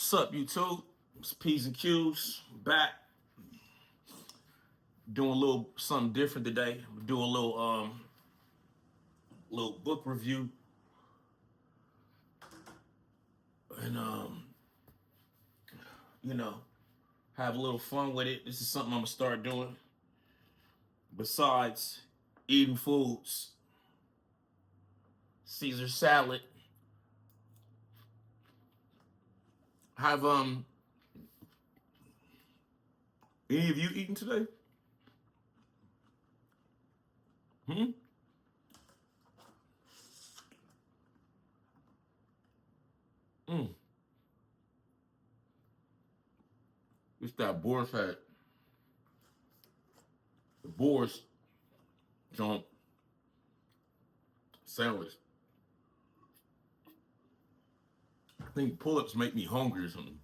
What's up, YouTube? It's P's and Q's back doing a little something different today. Do a little book review and you know have a little fun with it. This is something I'm gonna start doing besides eating foods. Caesar salad. Have any of you eaten today? Hmm? Mm. It's that boar's head. The boar's jump sandwich. I think pull-ups make me hungry or something.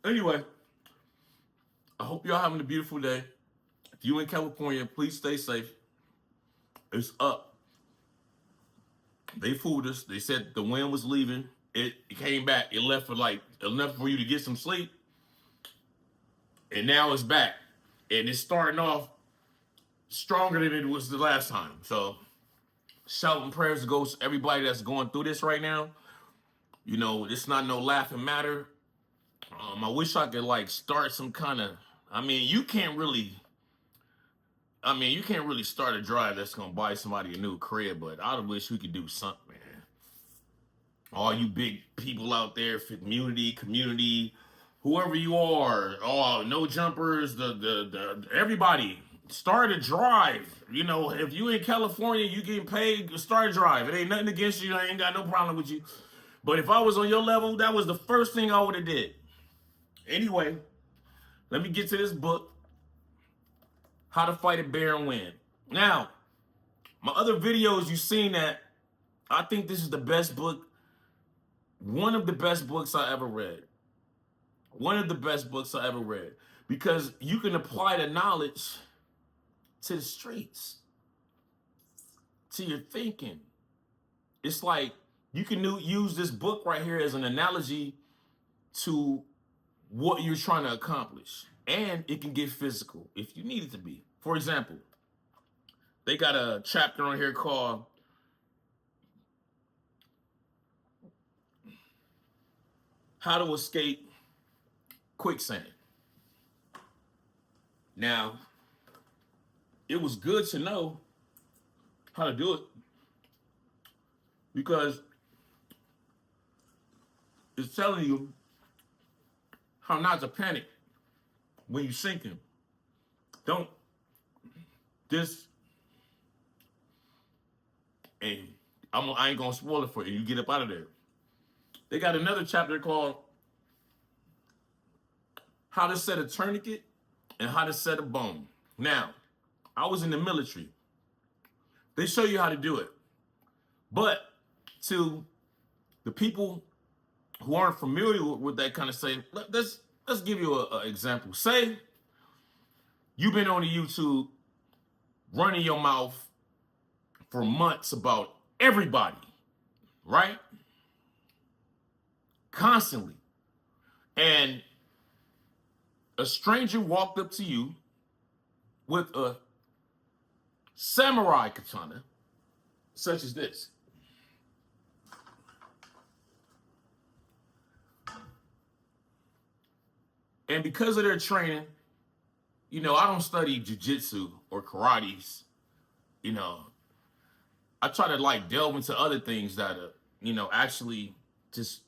Anyway, I hope y'all having a beautiful day. If you in California, please stay safe. It's up. They fooled us. They said the wind was leaving. It came back. It left for like enough for you to get some sleep. And now it's back. And it's starting off stronger than it was the last time. So shouting prayers to go to everybody that's going through this right now. You know, it's not no laughing matter. I wish I could like start some kind of, you can't really start a drive that's gonna buy somebody a new crib, but I wish we could do something, man. All you big people out there, community, whoever you are, all no jumpers, the everybody, start a drive. You know, if you in California, you getting paid, start a drive. It ain't nothing against you. I ain't got no problem with you. But if I was on your level, that was the first thing I would have did. Anyway, let me get to this book, How to Fight a Bear and Win. Now, my other videos, you've seen that I think this is the best book, one of the best books I ever read. One of the best books I ever read. Because you can apply the knowledge to the streets, to your thinking. It's like you can use this book right here as an analogy to what you're trying to accomplish. And it can get physical if you need it to be. For example, they got a chapter on here called How to Escape Quicksand. Now, it was good to know how to do it because it's telling you how not to panic when you're sinking. Don't this, and I ain't gonna spoil it for you. You get up out of there. They got another chapter called How to Set a Tourniquet and How to Set a Bone. Now, I was in the military. They show you how to do it. But to the people who aren't familiar with that kind of thing, let's give you an example. Say you've been on the YouTube running your mouth for months about everybody, right? Constantly. And a stranger walked up to you with a samurai katana, such as this. And because of their training, you know, I don't study jiu-jitsu or karates. You know, I try to like delve into other things that, actually just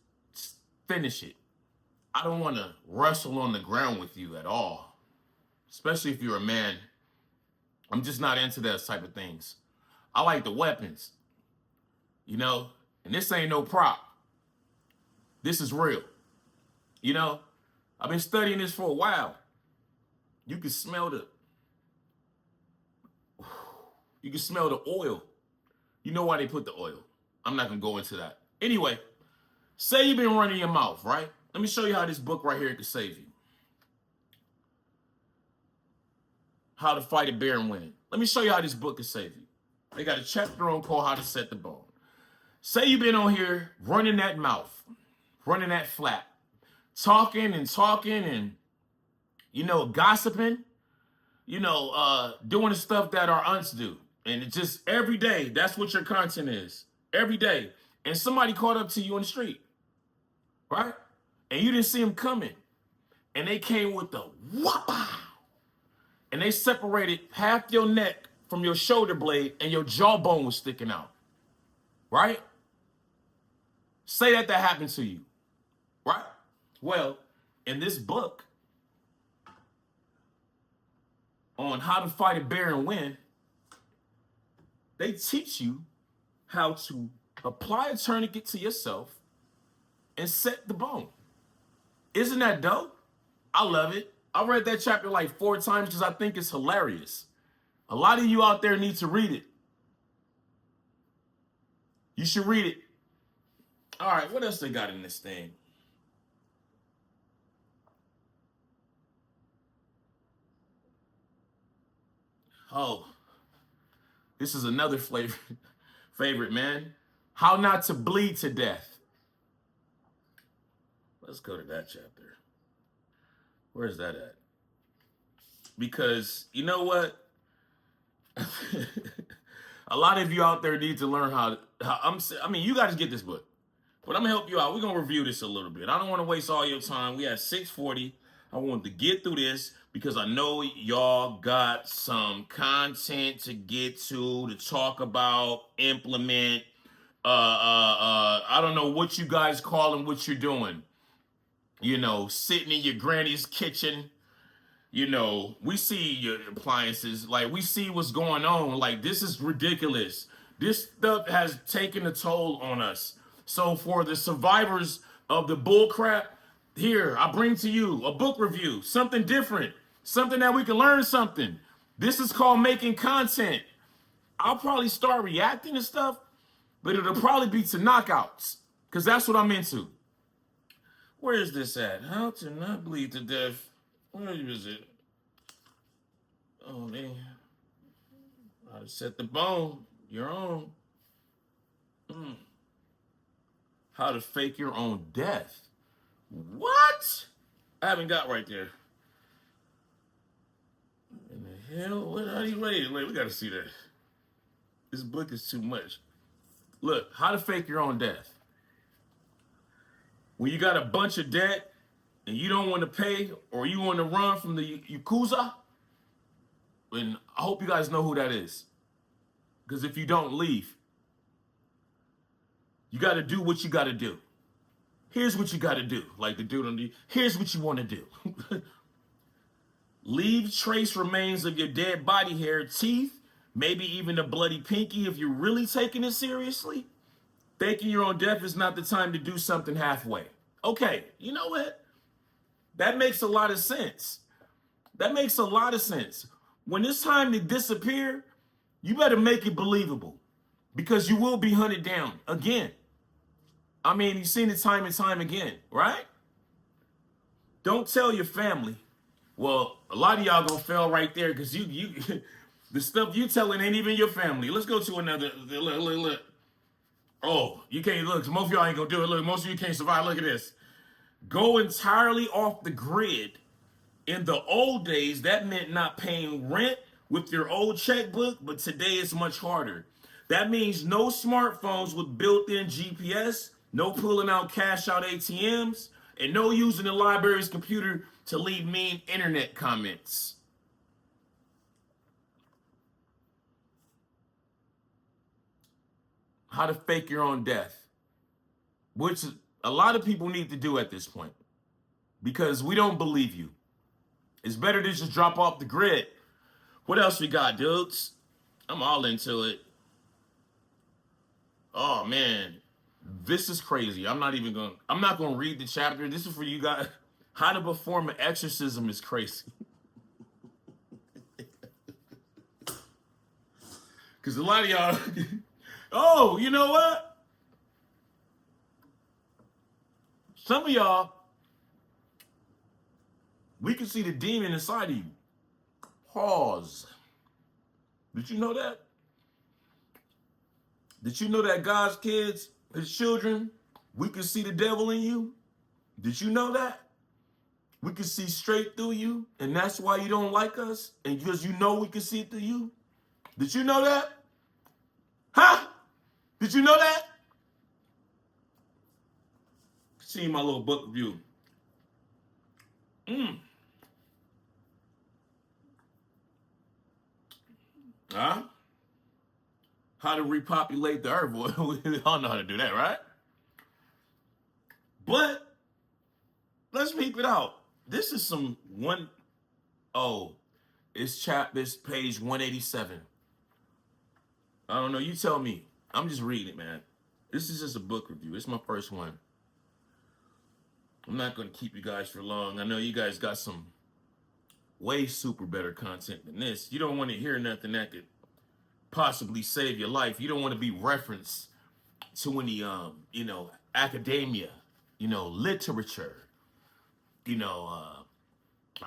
finish it. I don't want to wrestle on the ground with you at all, especially if you're a man. I'm just not into that type of things. I like the weapons, you know, and this ain't no prop. This is real. You know, I've been studying this for a while. You can smell the oil. You know why they put the oil. I'm not gonna go into that. Anyway, say you've been running your mouth, right? Let me show you how this book right here can save you. How to Fight a Bear and Win. Let me show you how this book can save you. They got a chapter on called How to Set the Bone. Say you've been on here running that mouth, running that flap, talking and, gossiping, doing the stuff that our aunts do. And it's just every day, that's what your content is. Every day. And somebody caught up to you on the street, right? And you didn't see them coming. And they came with the whoppa. And they separated half your neck from your shoulder blade and your jawbone was sticking out, right? Say that happened to you, right? Well, in this book on how to fight a bear and win, they teach you how to apply a tourniquet to yourself and set the bone. Isn't that dope? I love it. I read that chapter like 4 times because I think it's hilarious. A lot of you out there need to read it. You should read it. All right, what else they got in this thing? Oh, this is another favorite, man. How not to bleed to death. Let's go to that chapter. Where's that at? Because you know what? A lot of you out there need to learn you guys get this book. But I'm gonna help you out. We're gonna review this a little bit. I don't want to waste all your time. We had 6:40. I wanted to get through this because I know y'all got some content to get to talk about, implement. I don't know what you guys call and what you're doing. Sitting in your granny's kitchen. We see your appliances. Like, we see what's going on. Like, this is ridiculous. This stuff has taken a toll on us. So for the survivors of the bull crap, here, I bring to you a book review, something different, something that we can learn something. This is called making content. I'll probably start reacting to stuff, but it'll probably be to knockouts, because that's what I'm into. Where is this at? How to not bleed to death. Where is it? Oh, man. How to set the bone. Your own. How to fake your own death. What? I haven't got right there. In the hell? What are you waiting? Wait, we got to see that. This book is too much. Look, how to fake your own death. When you got a bunch of debt and you don't want to pay, or you want to run from the Yakuza, and I hope you guys know who that is. Because if you don't, leave. You got to do what you got to do. Here's what you got to do. Like the dude on the, here's what you want to do. Leave trace remains of your dead body hair, teeth, maybe even a bloody pinky if you're really taking it seriously. Faking your own death is not the time to do something halfway. Okay, you know what? That makes a lot of sense. That makes a lot of sense. When it's time to disappear, you better make it believable, because you will be hunted down again. I mean, you've seen it time and time again, right? Don't tell your family. Well, a lot of y'all gonna fail right there, because you the stuff you telling ain't even your family. Let's go to another. Look. Oh, you can't look. Most of y'all ain't gonna do it. Look, most of you can't survive. Look at this. Go entirely off the grid. In the old days, that meant not paying rent with your old checkbook, but today it's much harder. That means no smartphones with built-in GPS, no pulling out cash out ATMs, and no using the library's computer to leave mean internet comments. How to fake your own death, which a lot of people need to do at this point, because we don't believe you. It's better to just drop off the grid. What else we got, dudes? I'm all into it. Oh, man. This is crazy. I'm not going to read the chapter. This is for you guys. How to perform an exorcism is crazy. Because a lot of y'all... Oh, you know what? Some of y'all, we can see the demon inside of you. Pause. Did you know that? Did you know that God's kids, his children, we can see the devil in you? Did you know that? We can see straight through you, and that's why you don't like us, and because you know we can see through you. Did you know that? Huh? Did you know that? See my little book review. Huh? How to repopulate the earth. We all know how to do that, right? But let's peep it out. This is some one. Oh, it's page 187. I don't know. You tell me. I'm just reading it, man. This is just a book review. It's my first one. I'm not going to keep you guys for long. I know you guys got some way super better content than this. You don't want to hear nothing that could possibly save your life. You don't want to be referenced to any, academia, literature. I'm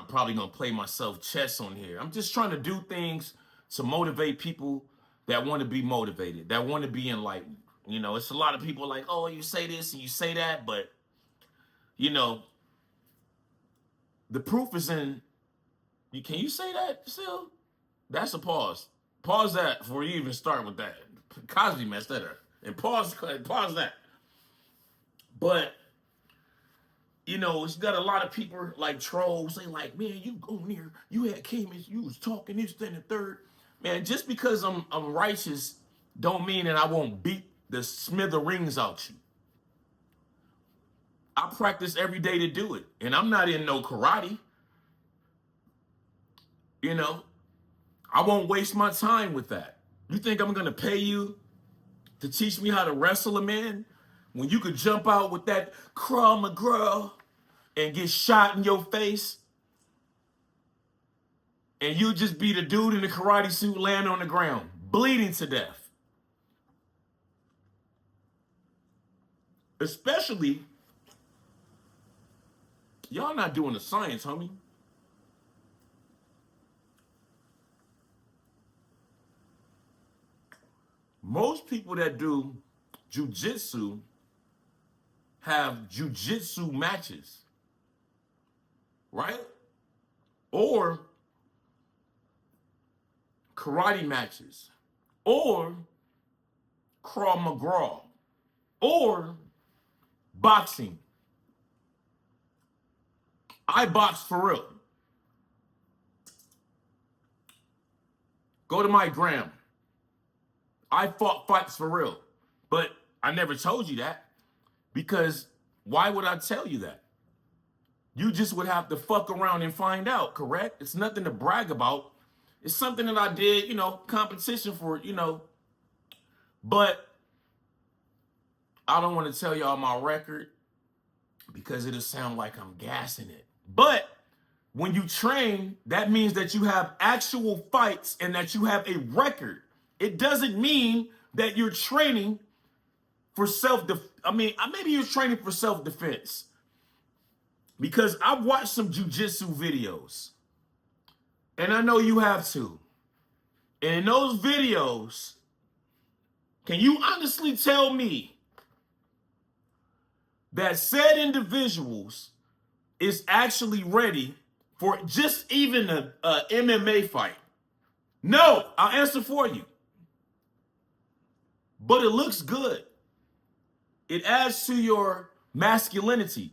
probably going to play myself chess on here. I'm just trying to do things to motivate people that want to be motivated, that want to be enlightened. It's a lot of people like, oh, you say this and you say that, but, the proof is in, can you say that still? That's a pause. Pause that before you even start with that. Cosby messed that up. And pause that. But, it's got a lot of people like trolls saying like, man, you go near, you had came and you was talking this, then the third. Man, just because I'm righteous don't mean that I won't beat the smithereens out you. I practice every day to do it. And I'm not in no karate. I won't waste my time with that. You think I'm going to pay you to teach me how to wrestle a man when you could jump out with that Krav Maga and get shot in your face? And you just be the dude in the karate suit laying on the ground, bleeding to death. Especially, y'all not doing the science, homie. Most people that do jujitsu have jujitsu matches, right? Or karate matches, or Krav Maga, or boxing. I box for real. Go to my gram. I fought fights for real. But I never told you that because why would I tell you that? You just would have to fuck around and find out, correct? It's nothing to brag about. It's something that I did, competition for, but I don't want to tell y'all my record because it'll sound like I'm gassing it. But when you train, that means that you have actual fights and that you have a record. It doesn't mean that you're training for maybe you're training for self-defense. Because I've watched some jujitsu videos. And I know you have too. And in those videos, can you honestly tell me that said individuals is actually ready for just even a MMA fight? No, I'll answer for you. But it looks good. It adds to your masculinity.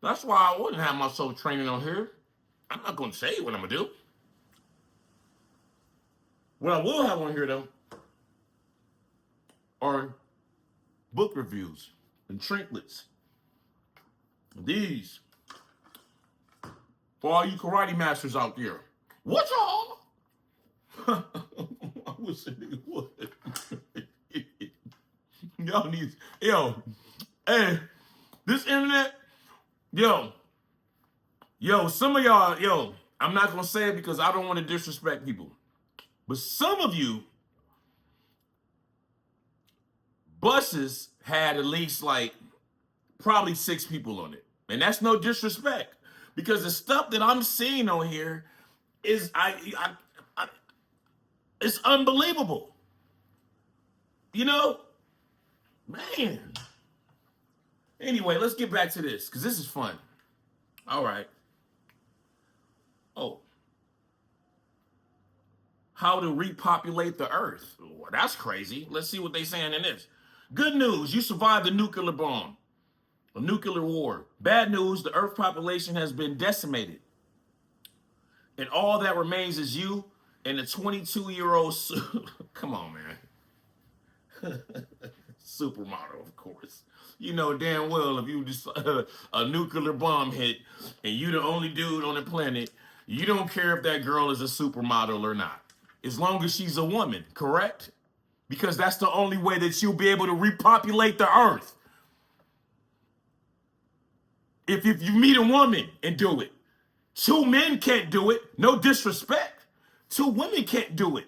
That's why I wouldn't have myself training on here. I'm not going to say what I'm going to do. What I will have on here, though, are book reviews and trinkets. These, for all you karate masters out there. What y'all? I wish a nigga would. Y'all need, hey, this internet, some of y'all, I'm not going to say it because I don't want to disrespect people. But some of you, buses had at least probably 6 people on it. And that's no disrespect because the stuff that I'm seeing on here is, it's unbelievable. Man. Anyway, let's get back to this, because this is fun. All right. Oh. How to repopulate the earth. Well, that's crazy. Let's see what they're saying in this. Good news, you survived the nuclear bomb, a nuclear war. Bad news, the earth population has been decimated. And all that remains is you and the 22-year-old, come on, man. Supermodel, of course. You know damn well if you just a nuclear bomb hit and you the only dude on the planet, you don't care if that girl is a supermodel or not. As long as she's a woman, correct? Because that's the only way that you'll be able to repopulate the earth. If you meet a woman and do it. Two men can't do it. No disrespect. Two women can't do it.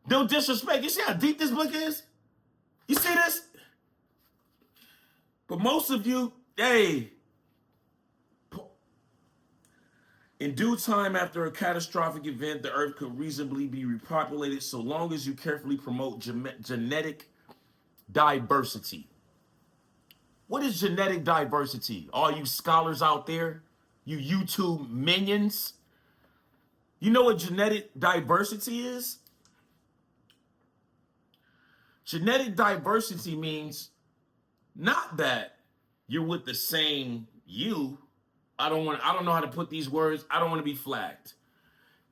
No disrespect. You see how deep this book is? You see this? But most of you, hey, in due time after a catastrophic event, the earth could reasonably be repopulated so long as you carefully promote genetic diversity. What is genetic diversity? All you scholars out there, you YouTube minions, you know what genetic diversity is? Genetic diversity means not that you're with the same you. I don't know how to put these words. I don't want to be flagged.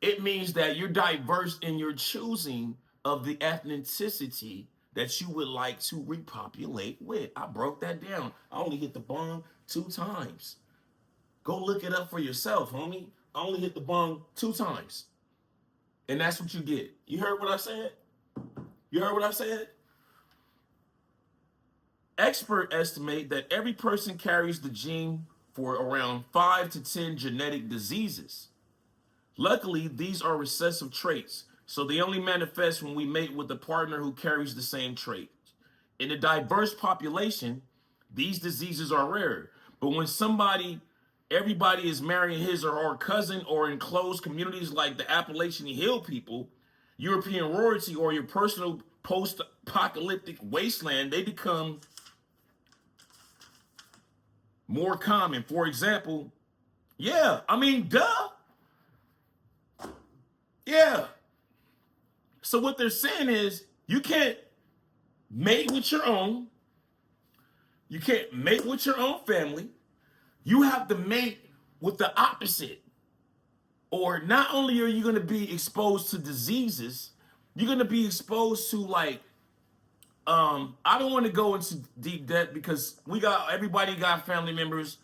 It means that you're diverse in your choosing of the ethnicity that you would like to repopulate with. I broke that down. I only hit the bong 2 times. Go look it up for yourself, homie. I only hit the bong 2 times. And that's what you get. You heard what I said? You heard what I said? Experts estimate that every person carries the gene for around 5 to 10 genetic diseases. Luckily, these are recessive traits, so they only manifest when we mate with a partner who carries the same trait. In a diverse population, these diseases are rare, but when everybody is marrying his or her cousin, or in closed communities like the Appalachian Hill people, European royalty, or your personal post-apocalyptic wasteland, they become more common. For example, duh. Yeah. So what they're saying is you can't mate with your own. You can't mate with your own family. You have to mate with the opposite. Or not only are you going to be exposed to diseases, you're going to be exposed to I don't want to go into deep depth because everybody got family members.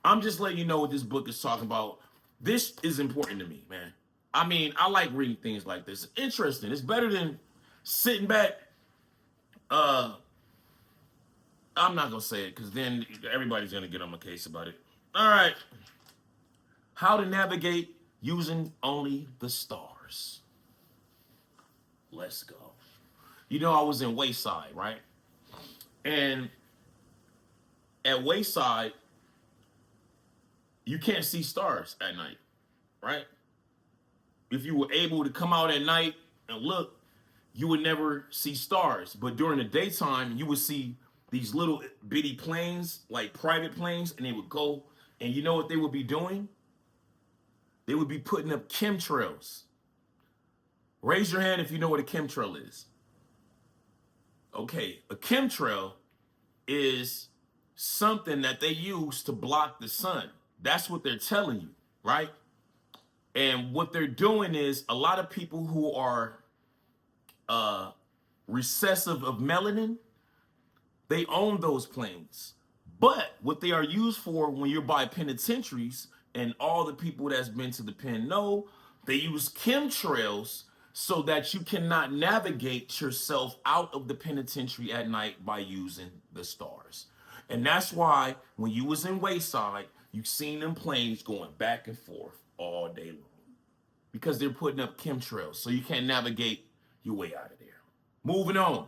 I'm just letting you know what this book is talking about. This is important to me, man. I mean, I like reading things like this. It's interesting. It's better than sitting back. I'm not going to say it because then everybody's going to get on my case about it. All right. How to navigate using only the stars. Let's go. You know, I was in Wayside, right? And at Wayside, you can't see stars at night, right? If you were able to come out at night and look, you would never see stars. But during the daytime, you would see these little bitty planes, like private planes, and they would go, and you know what they would be doing? They would be putting up chemtrails. Raise your hand if you know what a chemtrail is. Okay, a chemtrail is something that they use to block the sun. That's what they're telling you, right? And what they're doing is a lot of people who are recessive of melanin, they own those planes. But what they are used for when you're by penitentiaries, and all the people that's been to the pen know, they use chemtrails so that you cannot navigate yourself out of the penitentiary at night by using the stars. And that's why when you was in Wayside, you seen them planes going back and forth all day long. Because they're putting up chemtrails, so you can't navigate your way out of there. Moving on.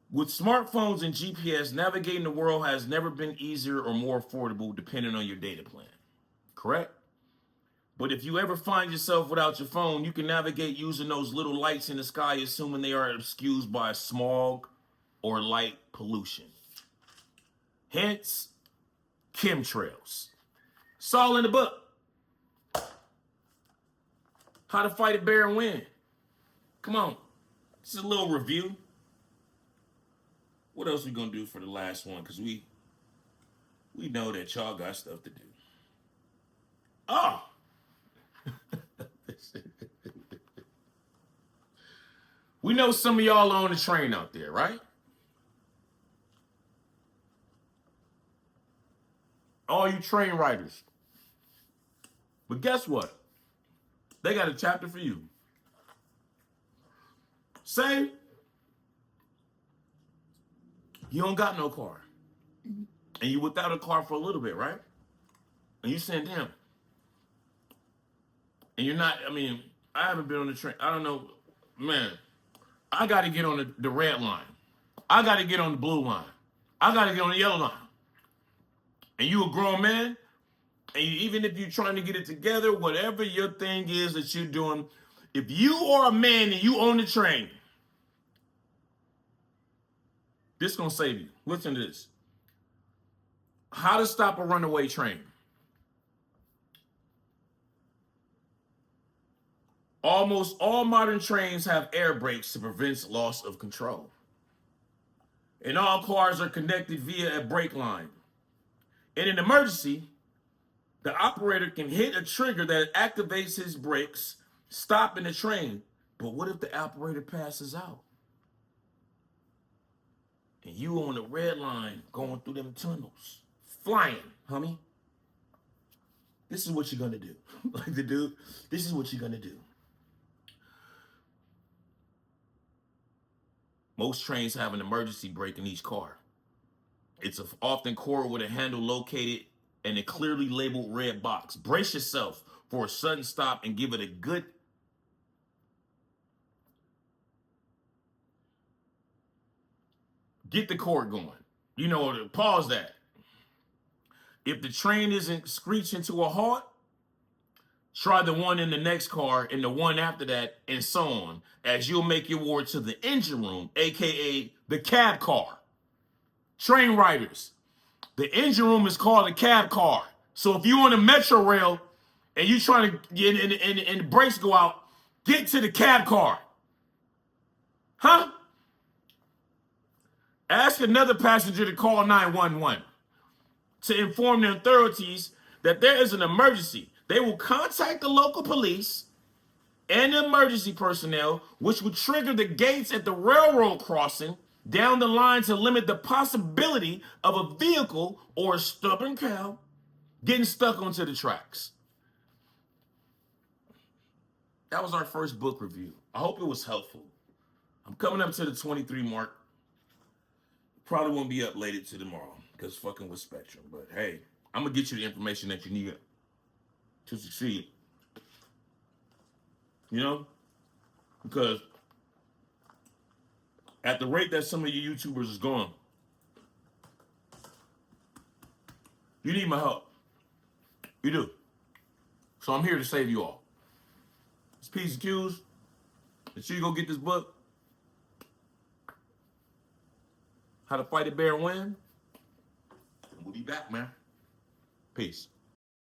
With smartphones and GPS, navigating the world has never been easier or more affordable depending on your data plan. Correct? But if you ever find yourself without your phone, you can navigate using those little lights in the sky, assuming they are obscured by smog or light pollution. Hence, chemtrails. It's all in the book. How to Fight a Bear and Win. Come on. This is a little review. What else we gonna do for the last one? Because we know that y'all got stuff to do. Oh! We know some of y'all are on the train out there, right? All you train riders. But guess what? They got a chapter for you. Say you don't got no car. And you without a car for a little bit, right? And you saying, damn. And you're not, I mean, I haven't been on the train. I don't know. Man, I got to get on the red line. I got to get on the blue line. I got to get on the yellow line. And you a grown man, and even if you're trying to get it together, whatever your thing is that you're doing, if you are a man and you own the train, this is going to save you. Listen to this. How to stop a runaway train. Almost all modern trains have air brakes to prevent loss of control. And all cars are connected via a brake line. In an emergency, the operator can hit a trigger that activates his brakes, stopping the train. But what if the operator passes out? And you on the red line going through them tunnels, flying, homie. This is what you're gonna do. Like the dude, this is what you're gonna do. Most trains have an emergency brake in each car. It's often cord with a handle located in a clearly labeled red box. Brace yourself for a sudden stop and give it a good get the cord going. You know, pause that. If the train isn't screeching to a halt, try the one in the next car and the one after that, and so on, as you'll make your way to the engine room, aka the cab car. Train riders, the engine room is called a cab car. So if you're on a metro rail and you're trying to get in and the brakes go out, get to the cab car. Huh? Ask another passenger to call 911 to inform the authorities that there is an emergency. They will contact the local police and the emergency personnel, which would trigger the gates at the railroad crossing down the line to limit the possibility of a vehicle or a stubborn cow getting stuck onto the tracks. That was our first book review. I hope it was helpful. I'm coming up to the 23 mark. Probably won't be up later to tomorrow because fucking with Spectrum. But hey, I'm going to get you the information that you need to succeed. You know? Because at the rate that some of you YouTubers is going, you need my help. You do. So I'm here to save you all. It's P's and Q's. Make sure you go get this book. How to Fight a Bear and Win. We'll be back, man. Peace.